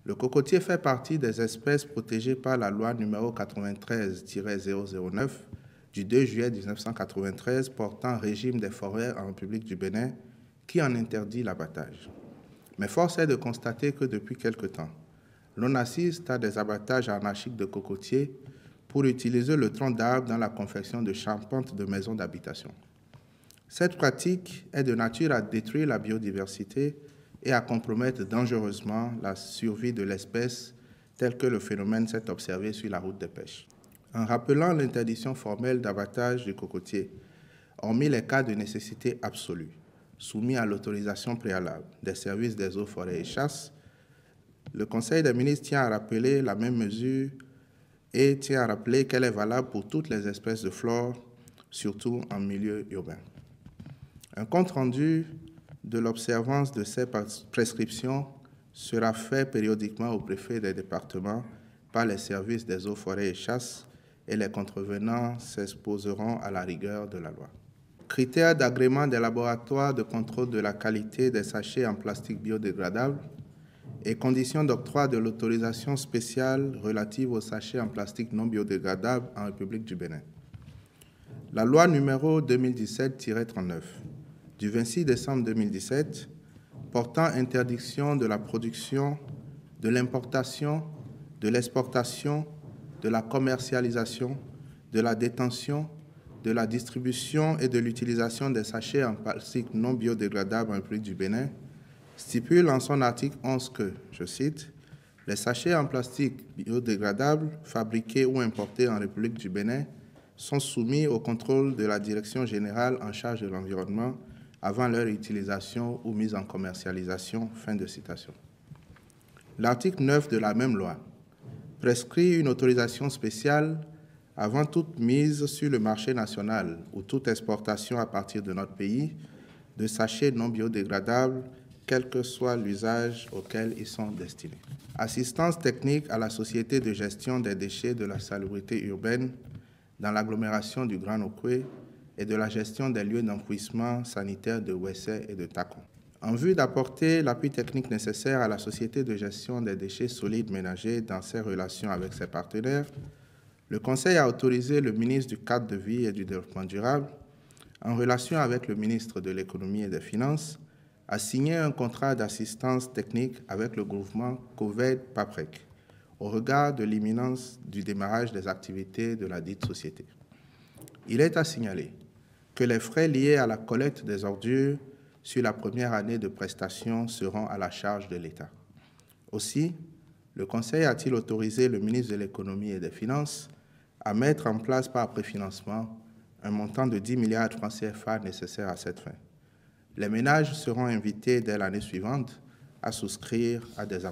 Le cocotier fait partie des espèces protégées par la loi numéro 93-009 du 2 juillet 1993 portant régime des forêts en République du Bénin qui en interdit l'abattage. Mais force est de constater que depuis quelque temps, l'on assiste à des abattages anarchiques de cocotiers pour utiliser le tronc d'arbre dans la confection de charpentes de maisons d'habitation. Cette pratique est de nature à détruire la biodiversité et à compromettre dangereusement la survie de l'espèce tel que le phénomène s'est observé sur la route des pêches. En rappelant l'interdiction formelle d'abattage du cocotier, hormis les cas de nécessité absolue, soumis à l'autorisation préalable des services des eaux, forêts et chasses, le Conseil des ministres tient à rappeler la même mesure et tient à rappeler qu'elle est valable pour toutes les espèces de flore, surtout en milieu urbain. Un compte-rendu de l'observance de ces prescriptions sera fait périodiquement au préfet des départements par les services des eaux, forêts et chasses et les contrevenants s'exposeront à la rigueur de la loi. Critères d'agrément des laboratoires de contrôle de la qualité des sachets en plastique biodégradable et conditions d'octroi de l'autorisation spéciale relative aux sachets en plastique non biodégradable en République du Bénin. La loi numéro 2017-39 du 26 décembre 2017 portant interdiction de la production, de l'importation, de l'exportation, de la commercialisation, de la détention, de la distribution et de l'utilisation des sachets en plastique non biodégradable en République du Bénin stipule en son article 11 que, je cite, « Les sachets en plastique biodégradable fabriqués ou importés en République du Bénin sont soumis au contrôle de la Direction générale en charge de l'environnement avant leur utilisation ou mise en commercialisation. » Fin de citation. L'article 9 de la même loi prescrit une autorisation spéciale avant toute mise sur le marché national ou toute exportation à partir de notre pays de sachets non biodégradables, quel que soit l'usage auquel ils sont destinés. Assistance technique à la Société de gestion des déchets de la salubrité urbaine dans l'agglomération du Grand Nokoué et de la gestion des lieux d'enfouissement sanitaire de Ouessé et de Takon. En vue d'apporter l'appui technique nécessaire à la Société de gestion des déchets solides ménagers dans ses relations avec ses partenaires, le Conseil a autorisé le ministre du Cadre de vie et du Développement durable, en relation avec le ministre de l'Économie et des Finances, a signé un contrat d'assistance technique avec le groupement COVED-PAPREC au regard de l'imminence du démarrage des activités de la dite société. Il est à signaler que les frais liés à la collecte des ordures sur la première année de prestation seront à la charge de l'État. Aussi, le Conseil a-t-il autorisé le ministre de l'Économie et des Finances à mettre en place par préfinancement un montant de 10 milliards de francs CFA nécessaire à cette fin. Les ménages seront invités dès l'année suivante à souscrire à des